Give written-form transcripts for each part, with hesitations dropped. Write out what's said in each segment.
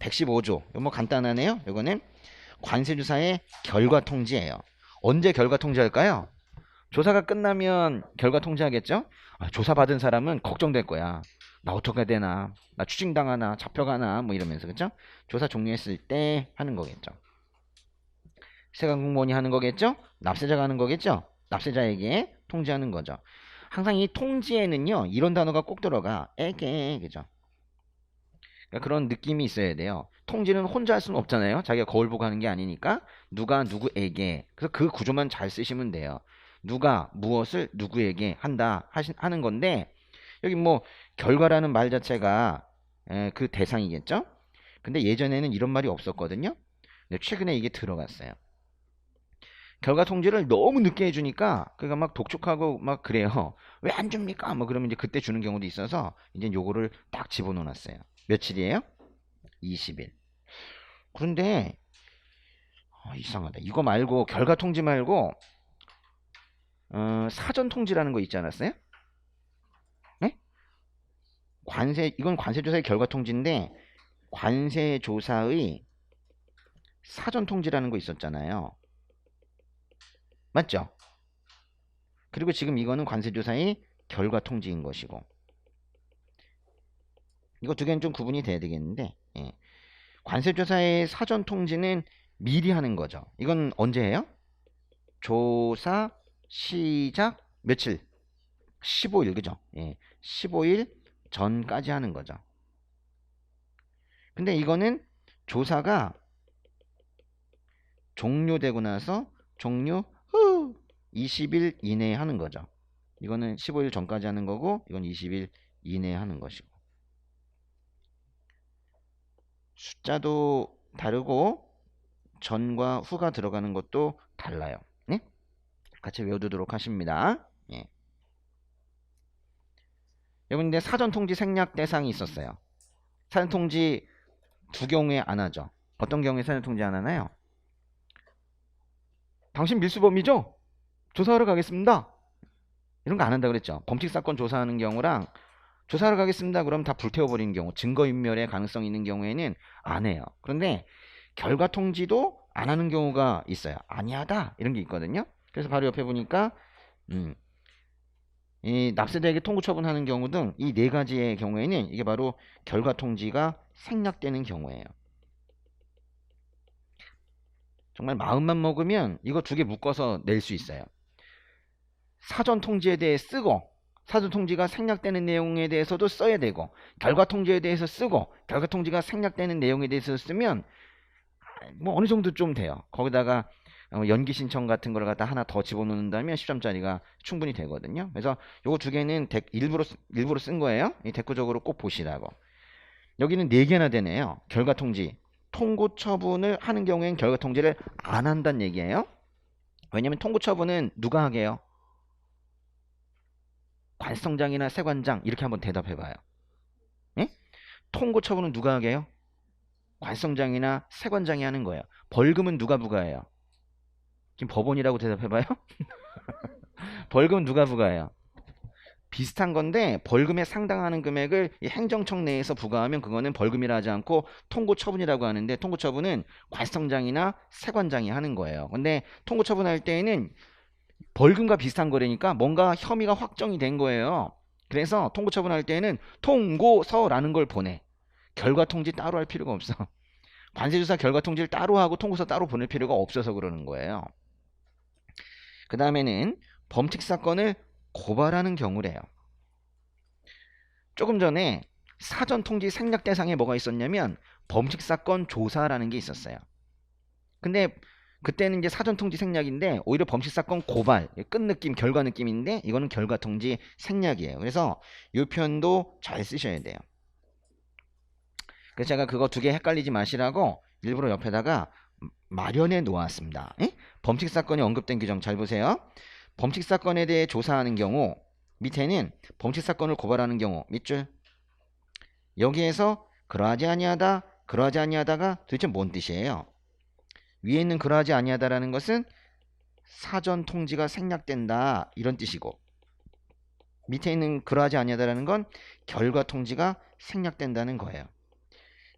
(115조) 이거 뭐 간단하네요. 이거는 관세조사의 결과 통지예요. 언제 결과 통지할까요? 조사가 끝나면 결과 통지하겠죠? 조사받은 사람은 걱정될 거야. 나 어떻게 되나? 나 추징당하나? 잡혀가나? 뭐 이러면서, 그쵸? 조사 종료했을 때 하는 거겠죠. 세관 공무원이 하는 거겠죠? 납세자가 하는 거겠죠? 납세자에게 통지하는 거죠. 항상 이 통지에는요, 이런 단어가 꼭 들어가. 에게, 그죠? 그러니까 그런 느낌이 있어야 돼요. 통지는 혼자 할 수는 없잖아요. 자기가 거울 보고 하는 게 아니니까 누가 누구에게. 그래서 그 구조만 잘 쓰시면 돼요. 누가 무엇을 누구에게 한다 하는 건데 여기 뭐 결과라는 말 자체가 그 대상이겠죠. 근데 예전에는 이런 말이 없었거든요. 근데 최근에 이게 들어갔어요. 결과 통지를 너무 늦게 해주니까 그가 막 독촉하고 막 그래요. 왜 안 줍니까? 뭐 그러면 이제 그때 주는 경우도 있어서 이제 요거를 딱 집어넣어놨어요. 며칠이에요? 20일. 그런데 이상하다. 이거 말고 결과 통지 말고 사전 통지라는 거 있지 않았어요? 네? 이건 관세조사의 결과 통지인데 관세조사의 사전 통지라는 거 있었잖아요. 맞죠? 그리고 지금 이거는 관세조사의 결과 통지인 것이고 이거 두 개는 좀 구분이 돼야 되겠는데 예. 관세조사의 사전 통지는 미리 하는 거죠. 이건 언제 해요? 조사 시작 며칠? 15일 그죠? 예. 15일 전까지 하는 거죠. 근데 이거는 조사가 종료되고 나서 종료 후 20일 이내에 하는 거죠. 이거는 15일 전까지 하는 거고 이건 20일 이내에 하는 것이고 숫자도 다르고 전과 후가 들어가는 것도 달라요. 네? 같이 외워두도록 하십니다. 예. 여러분 근데 사전통지 생략 대상이 있었어요. 사전통지 두 경우에 안 하죠. 어떤 경우에 사전통지 안 하나요? 당신 밀수범이죠? 조사하러 가겠습니다. 이런 거 안 한다 그랬죠. 범칙사건 조사하는 경우랑 조사하러 가겠습니다. 그럼 다 불태워버리는 경우, 증거인멸의 가능성이 있는 경우에는 안 해요. 그런데 결과 통지도 안 하는 경우가 있어요. 아니하다 이런 게 있거든요. 그래서 바로 옆에 보니까 이 납세자에게 통고 처분하는 경우 등 이 네 가지의 경우에는 이게 바로 결과 통지가 생략되는 경우예요. 정말 마음만 먹으면 이거 두 개 묶어서 낼 수 있어요. 사전 통지에 대해 쓰고 사전 통지가 생략되는 내용에 대해서도 써야 되고 결과 통지에 대해서 쓰고 결과 통지가 생략되는 내용에 대해서 쓰면 뭐 어느 정도 좀 돼요. 거기다가 연기 신청 같은 걸 갖다 하나 더 집어넣는다면 10점짜리가 충분히 되거든요. 그래서 요거 두 개는 일부러 쓴 거예요. 이 대꾸적으로 꼭 보시라고. 여기는 네 개나 되네요. 결과 통지. 통고 처분을 하는 경우엔 결과 통지를 안 한다는 얘기예요. 왜냐면 통고 처분은 누가 하게 해요? 관성장이나 세관장 이렇게 한번 대답해 봐요. 예? 통고 처분은 누가 하게 해요? 관성장이나 세관장이 하는 거예요. 벌금은 누가 부과해요? 지금 법원이라고 대답해봐요. 벌금은 누가 부과해요? 비슷한 건데 벌금에 상당하는 금액을 이 행정청 내에서 부과하면 그거는 벌금이라 하지 않고 통고처분이라고 하는데 통고처분은 관성장이나 세관장이 하는 거예요. 근데 통고처분할 때에는 벌금과 비슷한 거라니까 뭔가 혐의가 확정이 된 거예요. 그래서 통고처분할 때에는 통고서라는 걸 보내. 결과 통지 따로 할 필요가 없어. 관세조사 결과 통지를 따로 하고 통고서 따로 보낼 필요가 없어서 그러는 거예요. 그 다음에는 범칙사건을 고발하는 경우래요. 조금 전에 사전 통지 생략 대상에 뭐가 있었냐면 범칙사건 조사라는 게 있었어요. 근데 그때는 이제 사전 통지 생략인데 오히려 범칙사건 고발, 끝 느낌, 결과 느낌인데 이거는 결과 통지 생략이에요. 그래서 이 표현도 잘 쓰셔야 돼요. 그래서 제가 그거 두 개 헷갈리지 마시라고 일부러 옆에다가 마련해 놓았습니다. 범칙사건이 언급된 규정 잘 보세요. 범칙사건에 대해 조사하는 경우 밑에는 범칙사건을 고발하는 경우 밑줄 여기에서 그러하지 아니하다 그러하지 아니하다가 도대체 뭔 뜻이에요? 위에 있는 그러하지 아니하다라는 것은 사전 통지가 생략된다 이런 뜻이고 밑에 있는 그러하지 아니하다라는 건 결과 통지가 생략된다는 거예요.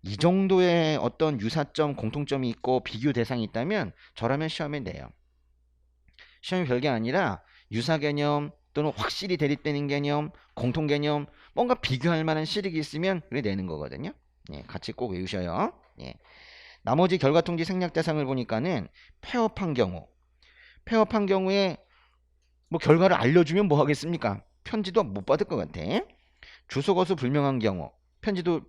이 정도의 어떤 유사점, 공통점이 있고 비교 대상이 있다면 저라면 시험에 내요. 시험이 별게 아니라 유사 개념 또는 확실히 대립되는 개념, 공통 개념, 뭔가 비교할 만한 실익이 있으면 그래 내는 거거든요. 예, 같이 꼭 외우셔요. 예. 나머지 결과 통지 생략 대상을 보니까는 폐업한 경우에 뭐 결과를 알려주면 뭐 하겠습니까? 편지도 못 받을 것 같아. 주소 거수 불명한 경우 편지도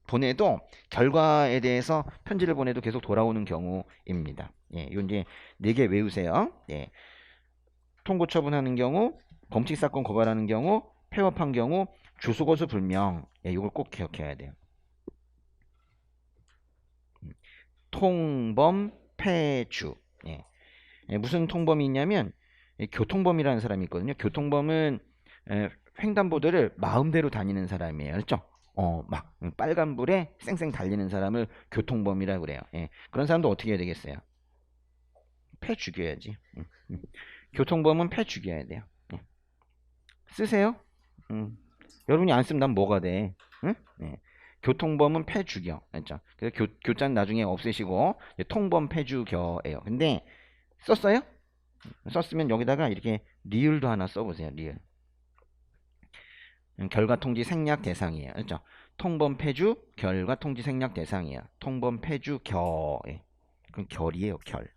보내도 결과에 대해서 편지를 보내도 계속 돌아오는 경우입니다. 예, 이건 이제 4개 외우세요. 예. 통고 처분하는 경우, 범칙 사건 고발하는 경우, 폐업한 경우, 주소 거수 불명. 예, 이걸 꼭 기억해야 돼요. 통범 폐주. 예. 예, 무슨 통범이 있냐면 교통범이라는 사람이 있거든요. 교통범은 횡단보도를 마음대로 다니는 사람이에요. 그렇죠? 막 빨간불에 쌩쌩 달리는 사람을 교통범이라고 그래요. 예. 그런 사람도 어떻게 해야 되겠어요? 패 죽여야지. 교통범은 패 죽여야 돼요. 예. 쓰세요. 여러분이 안 쓰면 난 뭐가 돼? 응? 예. 교통범은 패 죽여. 그렇죠? 그래서 교자는 나중에 없애시고 통범 패 죽여예요. 근데 썼어요? 썼으면 여기다가 이렇게 리을도 하나 써보세요. 리을. 결과 통지 생략 대상이에요. 그렇죠? 통범 폐주 결과 통지 생략 대상이에요. 통범 폐주 결. 예. 그럼 결이에요. 결.